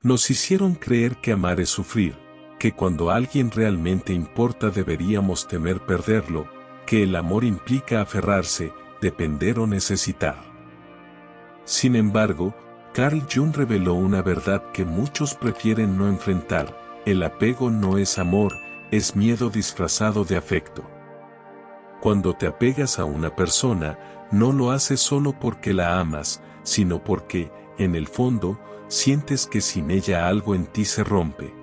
Nos hicieron creer que amar es sufrir, que cuando alguien realmente importa deberíamos temer perderlo, que el amor implica aferrarse, depender o necesitar. Sin embargo, Carl Jung reveló una verdad que muchos prefieren no enfrentar: el apego no es amor, es miedo disfrazado de afecto. Cuando te apegas a una persona, no lo haces solo porque la amas, sino porque, en el fondo, sientes que sin ella algo en ti se rompe.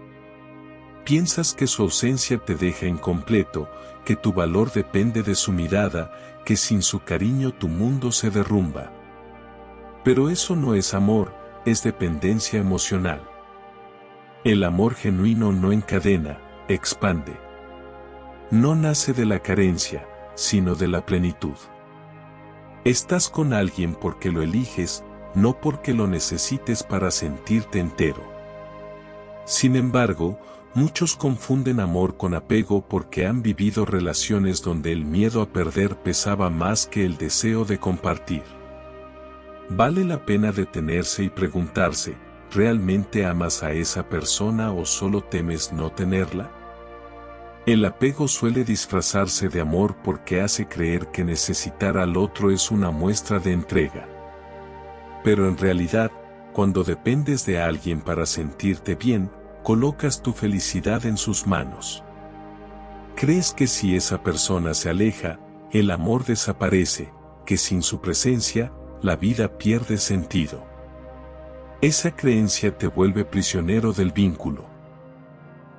Piensas que su ausencia te deja incompleto, que tu valor depende de su mirada, que sin su cariño tu mundo se derrumba. Pero eso no es amor, es dependencia emocional. El amor genuino no encadena, expande. No nace de la carencia, sino de la plenitud. Estás con alguien porque lo eliges, no porque lo necesites para sentirte entero. Sin embargo, muchos confunden amor con apego porque han vivido relaciones donde el miedo a perder pesaba más que el deseo de compartir. Vale la pena detenerse y preguntarse: ¿realmente amas a esa persona o solo temes no tenerla? El apego suele disfrazarse de amor porque hace creer que necesitar al otro es una muestra de entrega. Pero en realidad, cuando dependes de alguien para sentirte bien, colocas tu felicidad en sus manos. Crees que si esa persona se aleja, el amor desaparece, que sin su presencia, la vida pierde sentido. Esa creencia te vuelve prisionero del vínculo.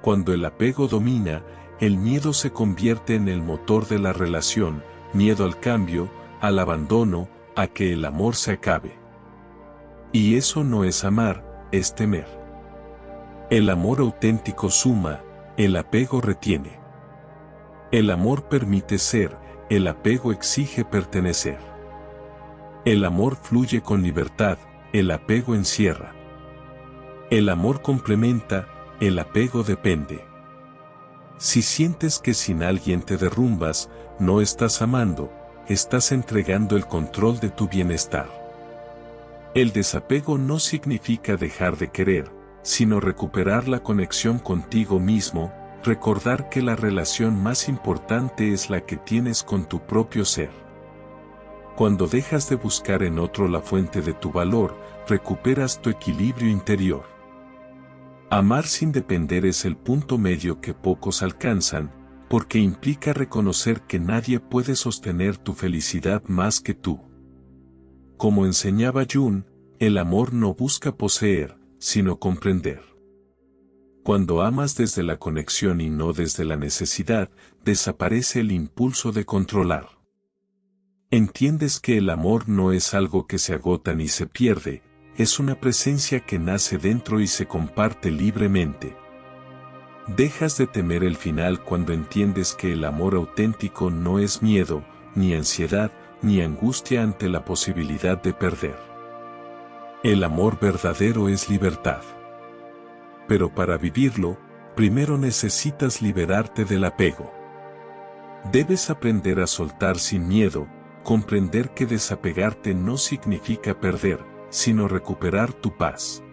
Cuando el apego domina, el miedo se convierte en el motor de la relación: miedo al cambio, al abandono, a que el amor se acabe. Y eso no es amar, es temer. El amor auténtico suma, el apego retiene. El amor permite ser, el apego exige pertenecer. El amor fluye con libertad, el apego encierra. El amor complementa, el apego depende. Si sientes que sin alguien te derrumbas, no estás amando, estás entregando el control de tu bienestar. El desapego no significa dejar de querer, sino recuperar la conexión contigo mismo, recordar que la relación más importante es la que tienes con tu propio ser. Cuando dejas de buscar en otro la fuente de tu valor, recuperas tu equilibrio interior. Amar sin depender es el punto medio que pocos alcanzan, porque implica reconocer que nadie puede sostener tu felicidad más que tú. Como enseñaba Jung, el amor no busca poseer, sino comprender. Cuando amas desde la conexión y no desde la necesidad, desaparece el impulso de controlar. Entiendes que el amor no es algo que se agota ni se pierde, es una presencia que nace dentro y se comparte libremente. Dejas de temer el final cuando entiendes que el amor auténtico no es miedo, ni ansiedad, ni angustia ante la posibilidad de perder. El amor verdadero es libertad. Pero para vivirlo, primero necesitas liberarte del apego. Debes aprender a soltar sin miedo, comprender que desapegarte no significa perder, sino recuperar tu paz.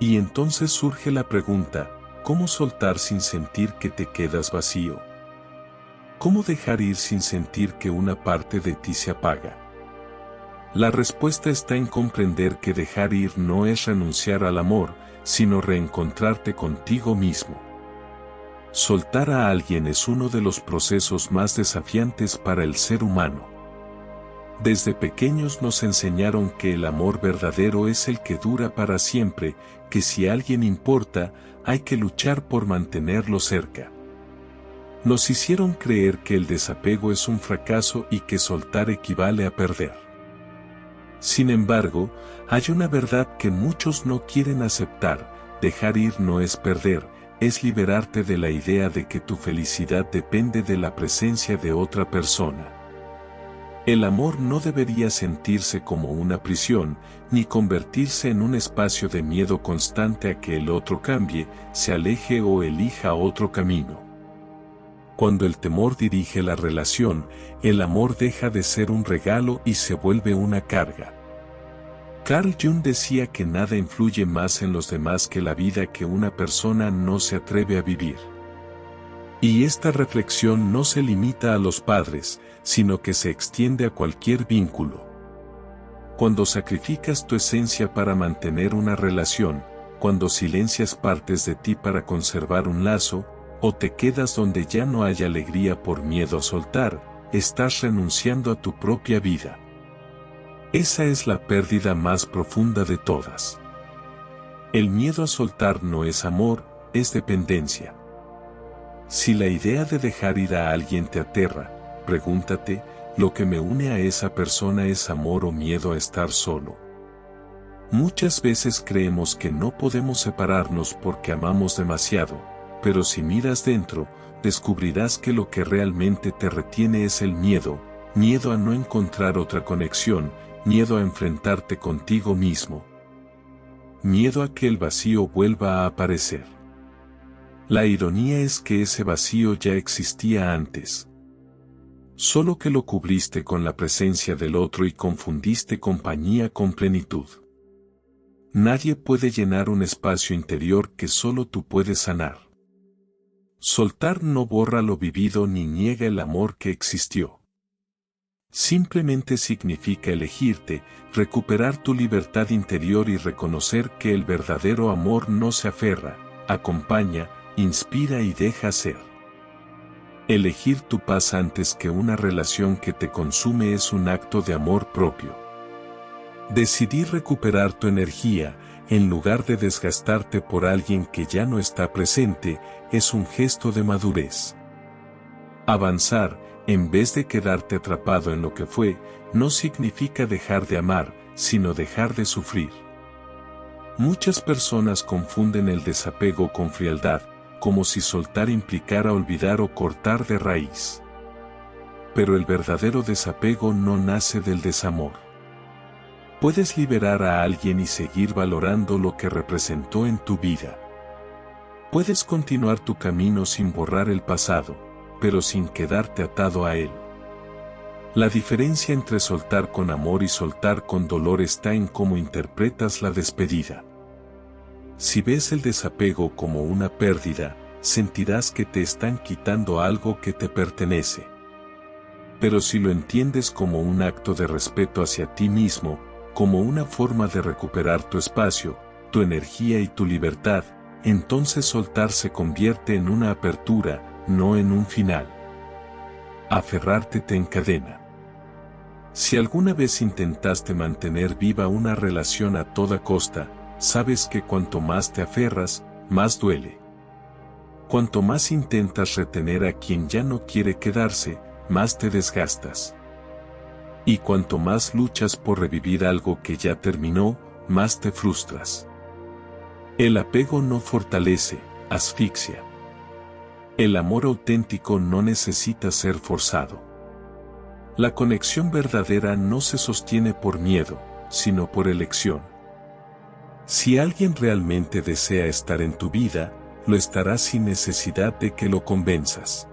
Y entonces surge la pregunta: ¿cómo soltar sin sentir que te quedas vacío? ¿Cómo dejar ir sin sentir que una parte de ti se apaga? La respuesta está en comprender que dejar ir no es renunciar al amor, sino reencontrarte contigo mismo. Soltar a alguien es uno de los procesos más desafiantes para el ser humano. Desde pequeños nos enseñaron que el amor verdadero es el que dura para siempre, que si alguien importa, hay que luchar por mantenerlo cerca. Nos hicieron creer que el desapego es un fracaso y que soltar equivale a perder. Sin embargo, hay una verdad que muchos no quieren aceptar: dejar ir no es perder, es liberarte de la idea de que tu felicidad depende de la presencia de otra persona. El amor no debería sentirse como una prisión, ni convertirse en un espacio de miedo constante a que el otro cambie, se aleje o elija otro camino. Cuando el temor dirige la relación, el amor deja de ser un regalo y se vuelve una carga. Carl Jung decía que nada influye más en los demás que la vida que una persona no se atreve a vivir. Y esta reflexión no se limita a los padres, sino que se extiende a cualquier vínculo. Cuando sacrificas tu esencia para mantener una relación, cuando silencias partes de ti para conservar un lazo, o te quedas donde ya no hay alegría por miedo a soltar, estás renunciando a tu propia vida. Esa es la pérdida más profunda de todas. El miedo a soltar no es amor, es dependencia. Si la idea de dejar ir a alguien te aterra, pregúntate, ¿lo que me une a esa persona es amor o miedo a estar solo? Muchas veces creemos que no podemos separarnos porque amamos demasiado, pero si miras dentro, descubrirás que lo que realmente te retiene es el miedo, miedo a no encontrar otra conexión, miedo a enfrentarte contigo mismo. Miedo a que el vacío vuelva a aparecer. La ironía es que ese vacío ya existía antes. Solo que lo cubriste con la presencia del otro y confundiste compañía con plenitud. Nadie puede llenar un espacio interior que solo tú puedes sanar. Soltar no borra lo vivido ni niega el amor que existió. Simplemente significa elegirte, recuperar tu libertad interior y reconocer que el verdadero amor no se aferra, acompaña, inspira y deja ser. Elegir tu paz antes que una relación que te consume es un acto de amor propio. Decidir recuperar tu energía, en lugar de desgastarte por alguien que ya no está presente, es un gesto de madurez. Avanzar, en vez de quedarte atrapado en lo que fue, no significa dejar de amar, sino dejar de sufrir. Muchas personas confunden el desapego con frialdad, como si soltar implicara olvidar o cortar de raíz. Pero el verdadero desapego no nace del desamor. Puedes liberar a alguien y seguir valorando lo que representó en tu vida. Puedes continuar tu camino sin borrar el pasado, pero sin quedarte atado a él. La diferencia entre soltar con amor y soltar con dolor está en cómo interpretas la despedida. Si ves el desapego como una pérdida, sentirás que te están quitando algo que te pertenece. Pero si lo entiendes como un acto de respeto hacia ti mismo, como una forma de recuperar tu espacio, tu energía y tu libertad, entonces soltar se convierte en una apertura, no en un final. Aferrarte te encadena. Si alguna vez intentaste mantener viva una relación a toda costa, sabes que cuanto más te aferras, más duele. Cuanto más intentas retener a quien ya no quiere quedarse, más te desgastas. Y cuanto más luchas por revivir algo que ya terminó, más te frustras. El apego no fortalece, asfixia. El amor auténtico no necesita ser forzado. La conexión verdadera no se sostiene por miedo, sino por elección. Si alguien realmente desea estar en tu vida, lo estará sin necesidad de que lo convenzas.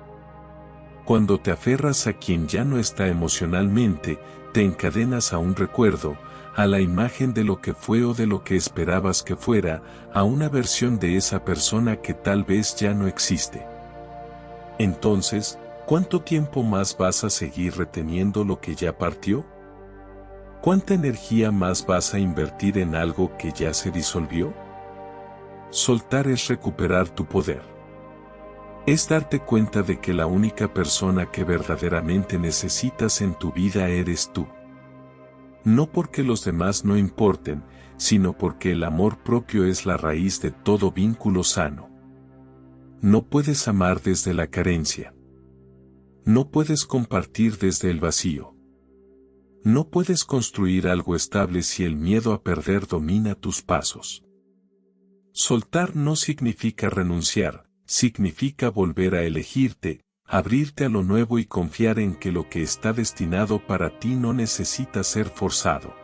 Cuando te aferras a quien ya no está emocionalmente, te encadenas a un recuerdo, a la imagen de lo que fue o de lo que esperabas que fuera, a una versión de esa persona que tal vez ya no existe. Entonces, ¿cuánto tiempo más vas a seguir reteniendo lo que ya partió? ¿Cuánta energía más vas a invertir en algo que ya se disolvió? Soltar es recuperar tu poder. Es darte cuenta de que la única persona que verdaderamente necesitas en tu vida eres tú. No porque los demás no importen, sino porque el amor propio es la raíz de todo vínculo sano. No puedes amar desde la carencia. No puedes compartir desde el vacío. No puedes construir algo estable si el miedo a perder domina tus pasos. Soltar no significa renunciar, significa volver a elegirte, abrirte a lo nuevo y confiar en que lo que está destinado para ti no necesita ser forzado.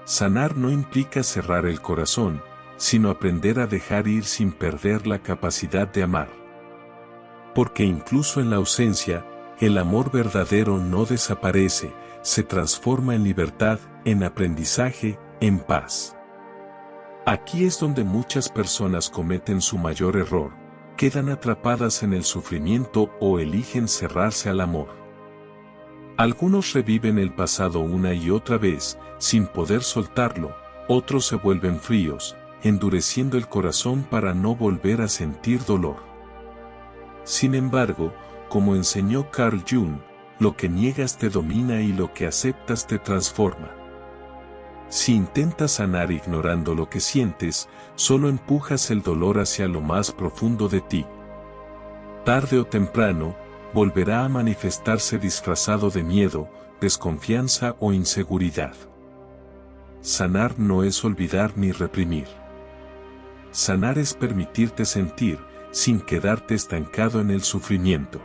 Sanar no implica cerrar el corazón, sino aprender a dejar ir sin perder la capacidad de amar. Porque incluso en la ausencia, el amor verdadero no desaparece, se transforma en libertad, en aprendizaje, en paz. Aquí es donde muchas personas cometen su mayor error, quedan atrapadas en el sufrimiento o eligen cerrarse al amor. Algunos reviven el pasado una y otra vez, sin poder soltarlo, otros se vuelven fríos, endureciendo el corazón para no volver a sentir dolor. Sin embargo, como enseñó Carl Jung, lo que niegas te domina y lo que aceptas te transforma. Si intentas sanar ignorando lo que sientes, solo empujas el dolor hacia lo más profundo de ti. Tarde o temprano, volverá a manifestarse disfrazado de miedo, desconfianza o inseguridad. Sanar no es olvidar ni reprimir. Sanar es permitirte sentir, sin quedarte estancado en el sufrimiento.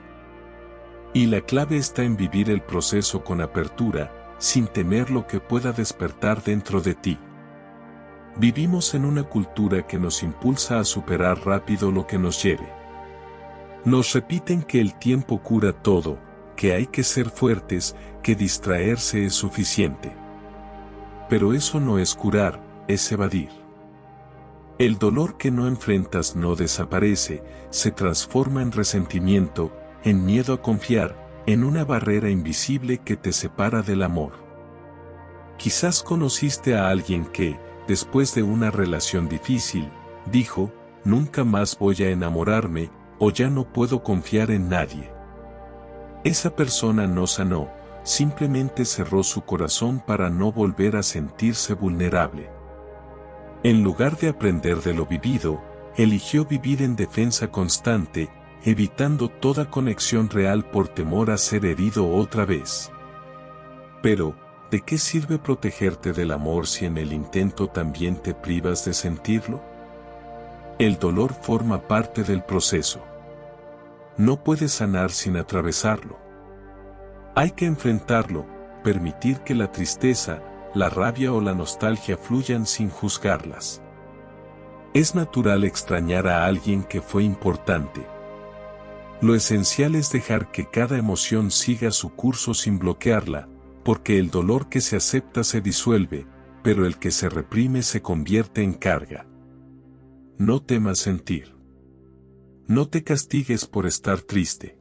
Y la clave está en vivir el proceso con apertura, sin temer lo que pueda despertar dentro de ti. Vivimos en una cultura que nos impulsa a superar rápido lo que nos hiere. Nos repiten que el tiempo cura todo, que hay que ser fuertes, que distraerse es suficiente. Pero eso no es curar, es evadir. El dolor que no enfrentas no desaparece, se transforma en resentimiento, en miedo a confiar, en una barrera invisible que te separa del amor. Quizás conociste a alguien que, después de una relación difícil, dijo, nunca más voy a enamorarme, o ya no puedo confiar en nadie. Esa persona no sanó, simplemente cerró su corazón para no volver a sentirse vulnerable. En lugar de aprender de lo vivido, eligió vivir en defensa constante, evitando toda conexión real por temor a ser herido otra vez. Pero, ¿de qué sirve protegerte del amor si en el intento también te privas de sentirlo? El dolor forma parte del proceso. No puedes sanar sin atravesarlo. Hay que enfrentarlo, permitir que la tristeza, la rabia o la nostalgia fluyan sin juzgarlas. Es natural extrañar a alguien que fue importante. Lo esencial es dejar que cada emoción siga su curso sin bloquearla, porque el dolor que se acepta se disuelve, pero el que se reprime se convierte en carga. No temas sentir. No te castigues por estar triste.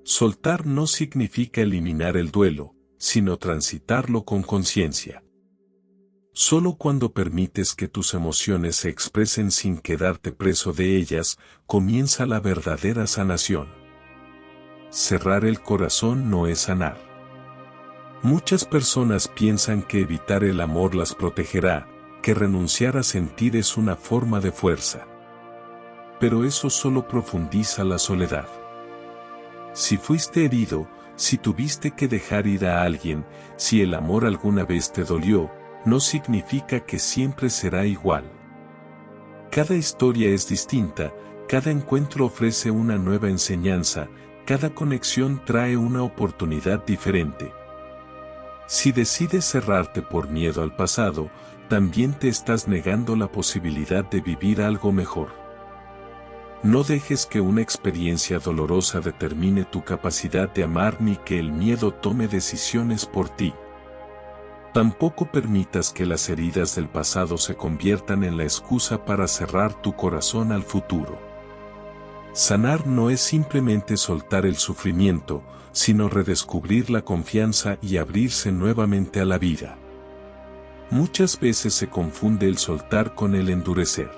Soltar no significa eliminar el duelo, sino transitarlo con conciencia. Solo cuando permites que tus emociones se expresen sin quedarte preso de ellas, comienza la verdadera sanación. Cerrar el corazón no es sanar. Muchas personas piensan que evitar el amor las protegerá, que renunciar a sentir es una forma de fuerza. Pero eso solo profundiza la soledad. Si fuiste herido, si tuviste que dejar ir a alguien, si el amor alguna vez te dolió, no significa que siempre será igual. Cada historia es distinta, cada encuentro ofrece una nueva enseñanza, cada conexión trae una oportunidad diferente. Si decides cerrarte por miedo al pasado, también te estás negando la posibilidad de vivir algo mejor. No dejes que una experiencia dolorosa determine tu capacidad de amar ni que el miedo tome decisiones por ti. Tampoco permitas que las heridas del pasado se conviertan en la excusa para cerrar tu corazón al futuro. Sanar no es simplemente soltar el sufrimiento, sino redescubrir la confianza y abrirse nuevamente a la vida. Muchas veces se confunde el soltar con el endurecer.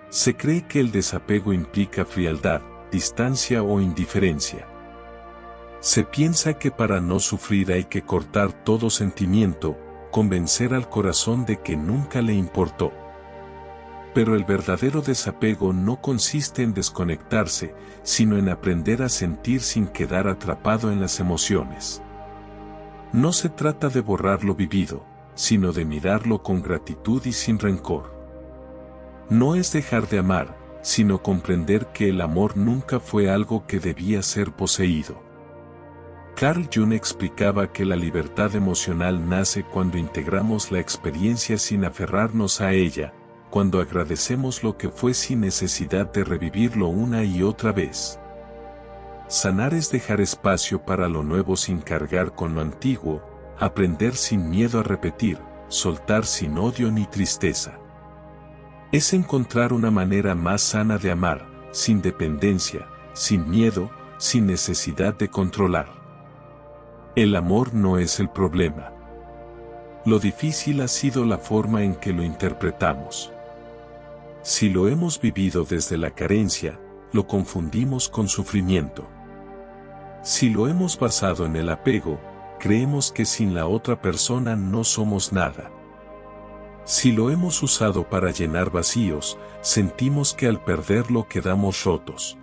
Se cree que el desapego implica frialdad, distancia o indiferencia. Se piensa que para no sufrir hay que cortar todo sentimiento, convencer al corazón de que nunca le importó. Pero el verdadero desapego no consiste en desconectarse, sino en aprender a sentir sin quedar atrapado en las emociones. No se trata de borrar lo vivido, sino de mirarlo con gratitud y sin rencor. No es dejar de amar, sino comprender que el amor nunca fue algo que debía ser poseído. Carl Jung explicaba que la libertad emocional nace cuando integramos la experiencia sin aferrarnos a ella, cuando agradecemos lo que fue sin necesidad de revivirlo una y otra vez. Sanar es dejar espacio para lo nuevo sin cargar con lo antiguo, aprender sin miedo a repetir, soltar sin odio ni tristeza. Es encontrar una manera más sana de amar, sin dependencia, sin miedo, sin necesidad de controlar. El amor no es el problema. Lo difícil ha sido la forma en que lo interpretamos. Si lo hemos vivido desde la carencia, lo confundimos con sufrimiento. Si lo hemos basado en el apego, creemos que sin la otra persona no somos nada. Si lo hemos usado para llenar vacíos, sentimos que al perderlo quedamos rotos.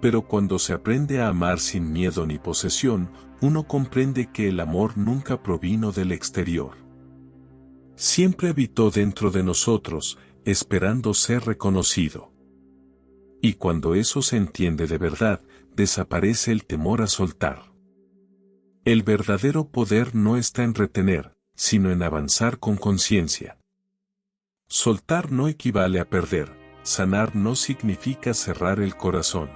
Pero cuando se aprende a amar sin miedo ni posesión, uno comprende que el amor nunca provino del exterior. Siempre habitó dentro de nosotros, esperando ser reconocido. Y cuando eso se entiende de verdad, desaparece el temor a soltar. El verdadero poder no está en retener, sino en avanzar con conciencia. Soltar no equivale a perder, sanar no significa cerrar el corazón.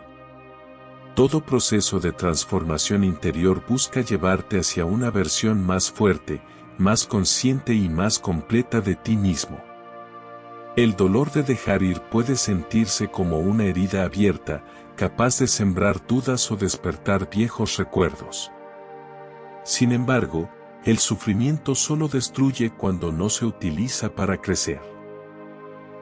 Todo proceso de transformación interior busca llevarte hacia una versión más fuerte, más consciente y más completa de ti mismo. El dolor de dejar ir puede sentirse como una herida abierta, capaz de sembrar dudas o despertar viejos recuerdos. Sin embargo, el sufrimiento solo destruye cuando no se utiliza para crecer.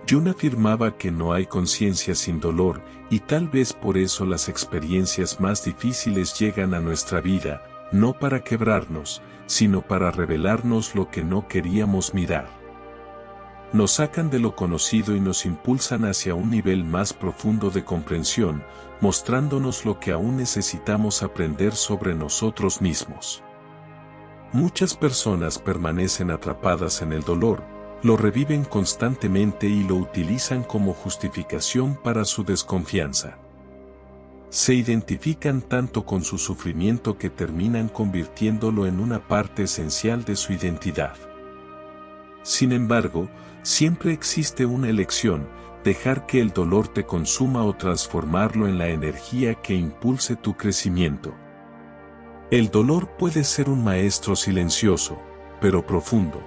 Jung afirmaba que no hay conciencia sin dolor, y tal vez por eso las experiencias más difíciles llegan a nuestra vida, no para quebrarnos, sino para revelarnos lo que no queríamos mirar. Nos sacan de lo conocido y nos impulsan hacia un nivel más profundo de comprensión, mostrándonos lo que aún necesitamos aprender sobre nosotros mismos. Muchas personas permanecen atrapadas en el dolor, lo reviven constantemente y lo utilizan como justificación para su desconfianza. Se identifican tanto con su sufrimiento que terminan convirtiéndolo en una parte esencial de su identidad. Sin embargo, siempre existe una elección: dejar que el dolor te consuma o transformarlo en la energía que impulse tu crecimiento. El dolor puede ser un maestro silencioso, pero profundo.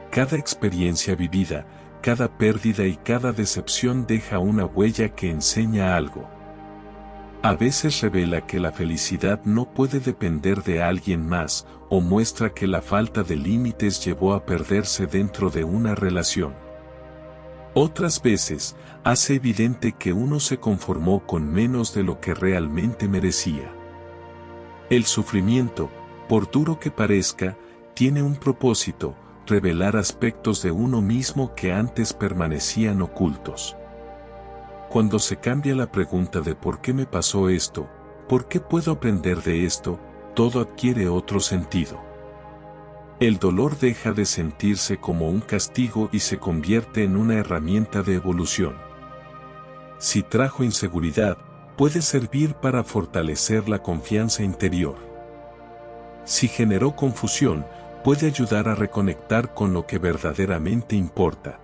Cada experiencia vivida, cada pérdida y cada decepción deja una huella que enseña algo. A veces revela que la felicidad no puede depender de alguien más, o muestra que la falta de límites llevó a perderse dentro de una relación. Otras veces, hace evidente que uno se conformó con menos de lo que realmente merecía. El sufrimiento, por duro que parezca, tiene un propósito: revelar aspectos de uno mismo que antes permanecían ocultos. Cuando se cambia la pregunta de ¿por qué me pasó esto?, ¿por qué puedo aprender de esto?, todo adquiere otro sentido. El dolor deja de sentirse como un castigo y se convierte en una herramienta de evolución. Si trajo inseguridad, puede servir para fortalecer la confianza interior. Si generó confusión, puede ayudar a reconectar con lo que verdaderamente importa.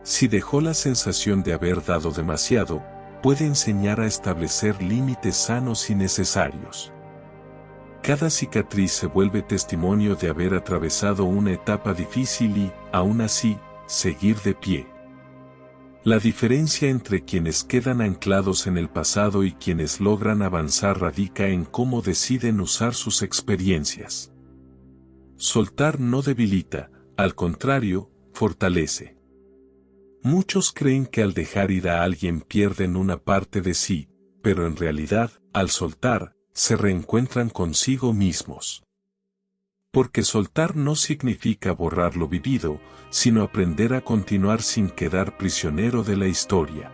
Si dejó la sensación de haber dado demasiado, puede enseñar a establecer límites sanos y necesarios. Cada cicatriz se vuelve testimonio de haber atravesado una etapa difícil y, aún así, seguir de pie. La diferencia entre quienes quedan anclados en el pasado y quienes logran avanzar radica en cómo deciden usar sus experiencias. Soltar no debilita, al contrario, fortalece. Muchos creen que al dejar ir a alguien pierden una parte de sí, pero en realidad, al soltar, se reencuentran consigo mismos. Porque soltar no significa borrar lo vivido, sino aprender a continuar sin quedar prisionero de la historia.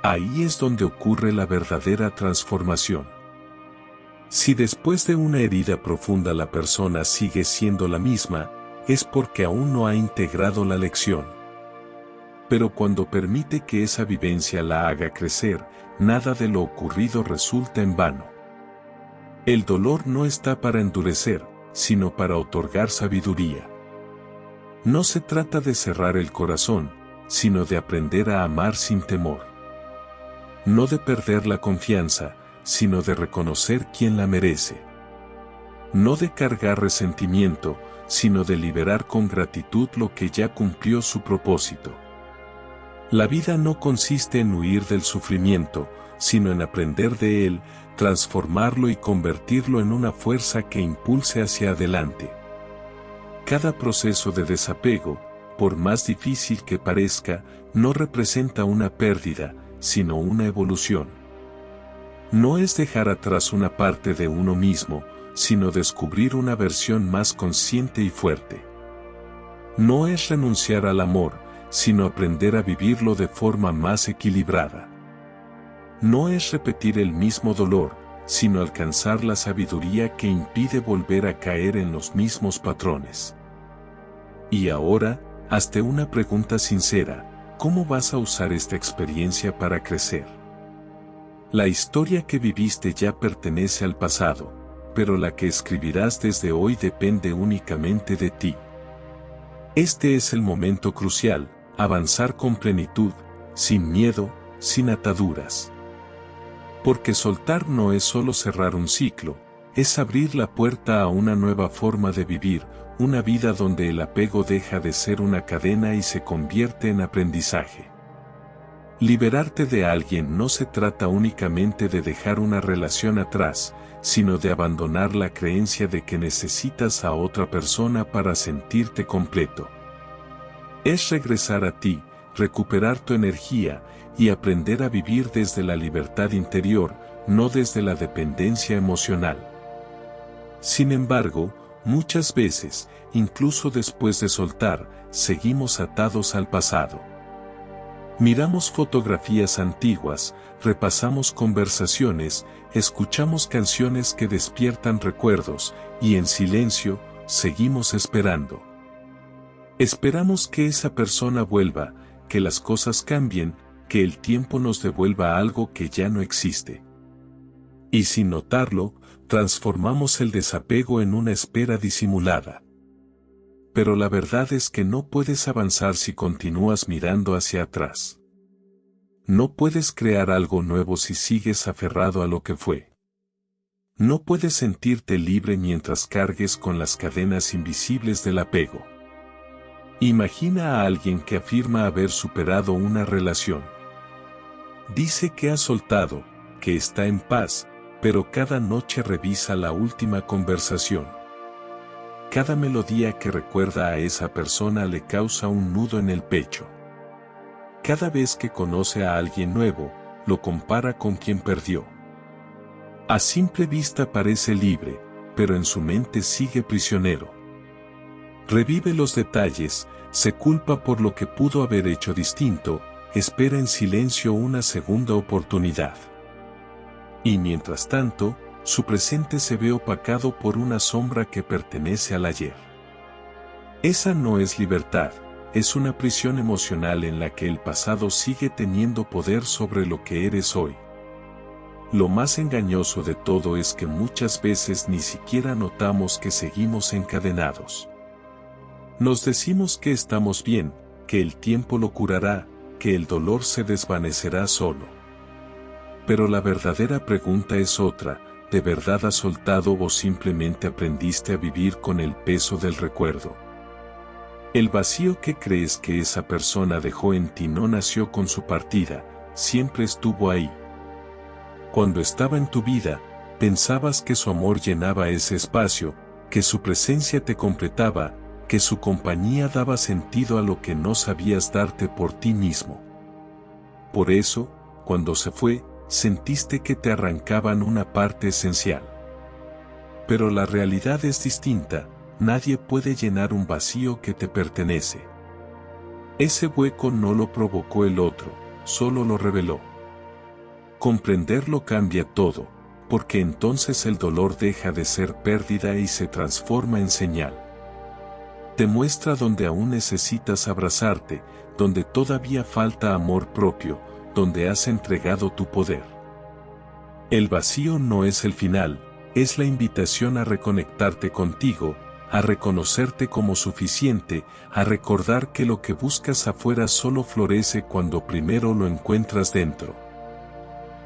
Ahí es donde ocurre la verdadera transformación. Si después de una herida profunda la persona sigue siendo la misma, es porque aún no ha integrado la lección. Pero cuando permite que esa vivencia la haga crecer, nada de lo ocurrido resulta en vano. El dolor no está para endurecer, sino para otorgar sabiduría. No se trata de cerrar el corazón, sino de aprender a amar sin temor. No de perder la confianza, sino de reconocer quién la merece. No de cargar resentimiento, sino de liberar con gratitud lo que ya cumplió su propósito. La vida no consiste en huir del sufrimiento, sino en aprender de él, transformarlo y convertirlo en una fuerza que impulse hacia adelante. Cada proceso de desapego, por más difícil que parezca, no representa una pérdida, sino una evolución. No es dejar atrás una parte de uno mismo, sino descubrir una versión más consciente y fuerte. No es renunciar al amor, sino aprender a vivirlo de forma más equilibrada. No es repetir el mismo dolor, sino alcanzar la sabiduría que impide volver a caer en los mismos patrones. Y ahora, hazte una pregunta sincera: ¿cómo vas a usar esta experiencia para crecer? La historia que viviste ya pertenece al pasado, pero la que escribirás desde hoy depende únicamente de ti. Este es el momento crucial: avanzar con plenitud, sin miedo, sin ataduras. Porque soltar no es solo cerrar un ciclo, es abrir la puerta a una nueva forma de vivir, una vida donde el apego deja de ser una cadena y se convierte en aprendizaje. Liberarte de alguien no se trata únicamente de dejar una relación atrás, sino de abandonar la creencia de que necesitas a otra persona para sentirte completo. Es regresar a ti, recuperar tu energía y aprender a vivir desde la libertad interior, no desde la dependencia emocional. Sin embargo, muchas veces, incluso después de soltar, seguimos atados al pasado. Miramos fotografías antiguas, repasamos conversaciones, escuchamos canciones que despiertan recuerdos, y en silencio, seguimos esperando. Esperamos que esa persona vuelva, que las cosas cambien, que el tiempo nos devuelva algo que ya no existe. Y sin notarlo, transformamos el desapego en una espera disimulada. Pero la verdad es que no puedes avanzar si continúas mirando hacia atrás. No puedes crear algo nuevo si sigues aferrado a lo que fue. No puedes sentirte libre mientras cargues con las cadenas invisibles del apego. Imagina a alguien que afirma haber superado una relación. Dice que ha soltado, que está en paz, pero cada noche revisa la última conversación. Cada melodía que recuerda a esa persona le causa un nudo en el pecho. Cada vez que conoce a alguien nuevo, lo compara con quien perdió. A simple vista parece libre, pero en su mente sigue prisionero. Revive los detalles, se culpa por lo que pudo haber hecho distinto, espera en silencio una segunda oportunidad. Y mientras tanto, su presente se ve opacado por una sombra que pertenece al ayer. Esa no es libertad, es una prisión emocional en la que el pasado sigue teniendo poder sobre lo que eres hoy. Lo más engañoso de todo es que muchas veces ni siquiera notamos que seguimos encadenados. Nos decimos que estamos bien, que el tiempo lo curará, que el dolor se desvanecerá solo. Pero la verdadera pregunta es otra: ¿de verdad has soltado o simplemente aprendiste a vivir con el peso del recuerdo? El vacío que crees que esa persona dejó en ti no nació con su partida, siempre estuvo ahí. Cuando estaba en tu vida, pensabas que su amor llenaba ese espacio, que su presencia te completaba, que su compañía daba sentido a lo que no sabías darte por ti mismo. Por eso, cuando se fue, sentiste que te arrancaban una parte esencial. Pero la realidad es distinta: nadie puede llenar un vacío que te pertenece. Ese hueco no lo provocó el otro, solo lo reveló. Comprenderlo cambia todo, porque entonces el dolor deja de ser pérdida y se transforma en señal. Te muestra donde aún necesitas abrazarte, donde todavía falta amor propio, donde has entregado tu poder. El vacío no es el final, es la invitación a reconectarte contigo, a reconocerte como suficiente, a recordar que lo que buscas afuera solo florece cuando primero lo encuentras dentro.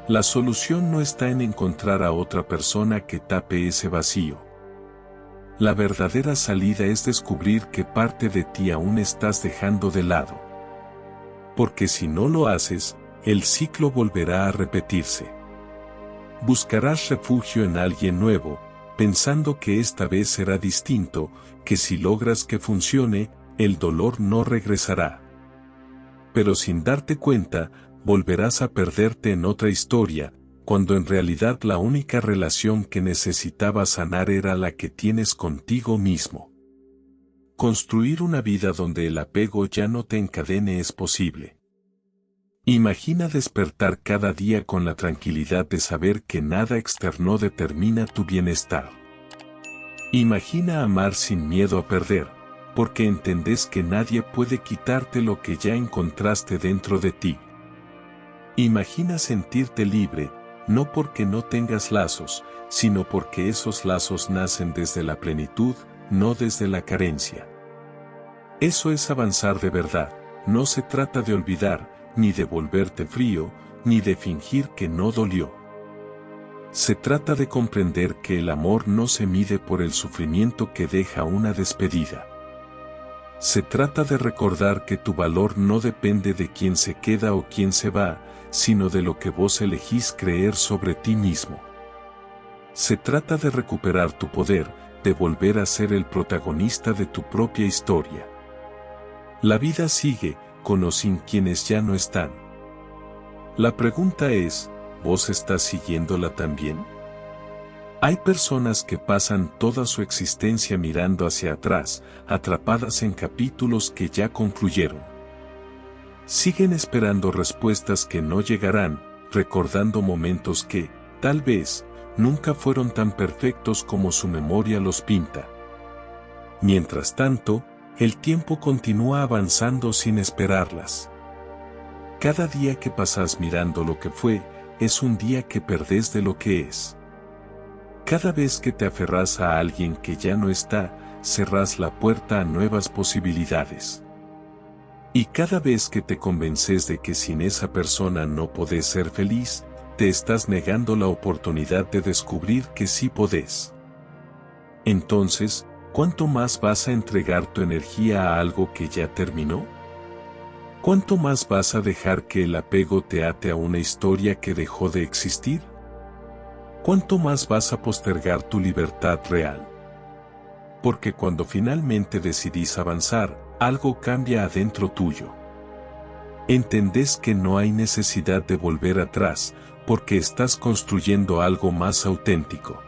La solución no está en encontrar a otra persona que tape ese vacío. La verdadera salida es descubrir qué parte de ti aún estás dejando de lado. Porque si no lo haces, el ciclo volverá a repetirse. Buscarás refugio en alguien nuevo, pensando que esta vez será distinto, que si logras que funcione, el dolor no regresará. Pero sin darte cuenta, volverás a perderte en otra historia, cuando en realidad la única relación que necesitabas sanar era la que tienes contigo mismo. Construir una vida donde el apego ya no te encadene es posible. Imagina despertar cada día con la tranquilidad de saber que nada externo determina tu bienestar. Imagina amar sin miedo a perder, porque entendés que nadie puede quitarte lo que ya encontraste dentro de ti. Imagina sentirte libre, no porque no tengas lazos, sino porque esos lazos nacen desde la plenitud, no desde la carencia. Eso es avanzar de verdad, no se trata de olvidar, ni de volverte frío, ni de fingir que no dolió. Se trata de comprender que el amor no se mide por el sufrimiento que deja una despedida. Se trata de recordar que tu valor no depende de quién se queda o quién se va, sino de lo que vos elegís creer sobre ti mismo. Se trata de recuperar tu poder, de volver a ser el protagonista de tu propia historia. La vida sigue, con o sin quienes ya no están. La pregunta es, ¿vos estás siguiéndola también? Hay personas que pasan toda su existencia mirando hacia atrás, atrapadas en capítulos que ya concluyeron. Siguen esperando respuestas que no llegarán, recordando momentos que, tal vez, nunca fueron tan perfectos como su memoria los pinta. Mientras tanto, el tiempo continúa avanzando sin esperarlas. Cada día que pasas mirando lo que fue, es un día que perdés de lo que es. Cada vez que te aferras a alguien que ya no está, cerrás la puerta a nuevas posibilidades. Y cada vez que te convences de que sin esa persona no podés ser feliz, te estás negando la oportunidad de descubrir que sí podés. Entonces, ¿cuánto más vas a entregar tu energía a algo que ya terminó? ¿Cuánto más vas a dejar que el apego te ate a una historia que dejó de existir? ¿Cuánto más vas a postergar tu libertad real? Porque cuando finalmente decidís avanzar, algo cambia adentro tuyo. Entendés que no hay necesidad de volver atrás, porque estás construyendo algo más auténtico.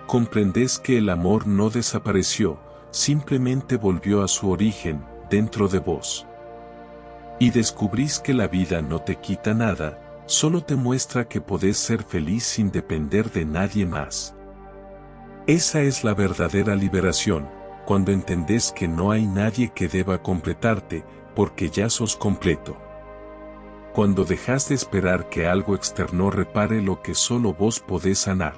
Comprendés que el amor no desapareció, simplemente volvió a su origen, dentro de vos. Y descubrís que la vida no te quita nada, solo te muestra que podés ser feliz sin depender de nadie más. Esa es la verdadera liberación, cuando entendés que no hay nadie que deba completarte, porque ya sos completo. Cuando dejas de esperar que algo externo repare lo que solo vos podés sanar.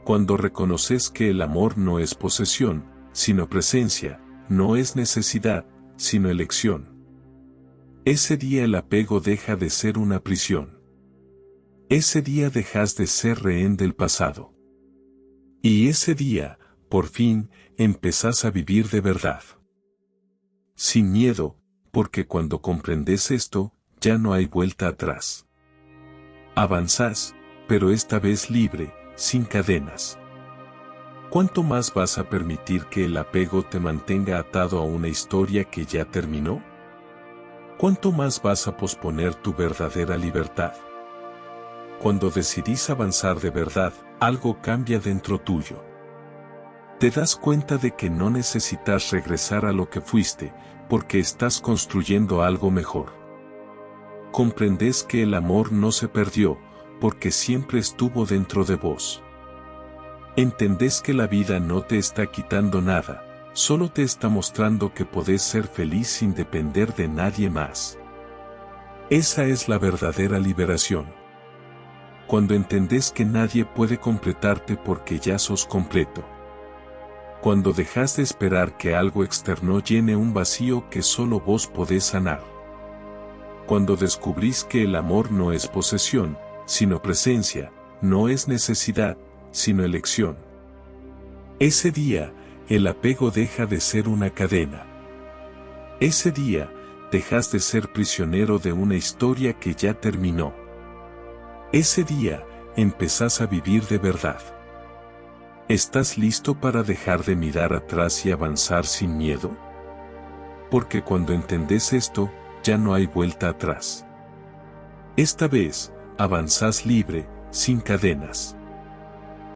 Cuando reconoces que el amor no es posesión, sino presencia, no es necesidad, sino elección. Ese día el apego deja de ser una prisión. Ese día dejas de ser rehén del pasado. Y ese día, por fin, empezás a vivir de verdad. Sin miedo, porque cuando comprendes esto, ya no hay vuelta atrás. Avanzás, pero esta vez libre, sin cadenas. ¿Cuánto más vas a permitir que el apego te mantenga atado a una historia que ya terminó? ¿Cuánto más vas a posponer tu verdadera libertad? Cuando decidís avanzar de verdad, algo cambia dentro tuyo. Te das cuenta de que no necesitas regresar a lo que fuiste, porque estás construyendo algo mejor. Comprendés que el amor no se perdió, porque siempre estuvo dentro de vos. Entendés que la vida no te está quitando nada, solo te está mostrando que podés ser feliz sin depender de nadie más. Esa es la verdadera liberación. Cuando entendés que nadie puede completarte porque ya sos completo. Cuando dejas de esperar que algo externo llene un vacío que solo vos podés sanar. Cuando descubrís que el amor no es posesión, sino presencia, no es necesidad, sino elección. Ese día, el apego deja de ser una cadena. Ese día, dejas de ser prisionero de una historia que ya terminó. Ese día, empezás a vivir de verdad. ¿Estás listo para dejar de mirar atrás y avanzar sin miedo? Porque cuando entendés esto, ya no hay vuelta atrás. Esta vez, avanzás libre, sin cadenas.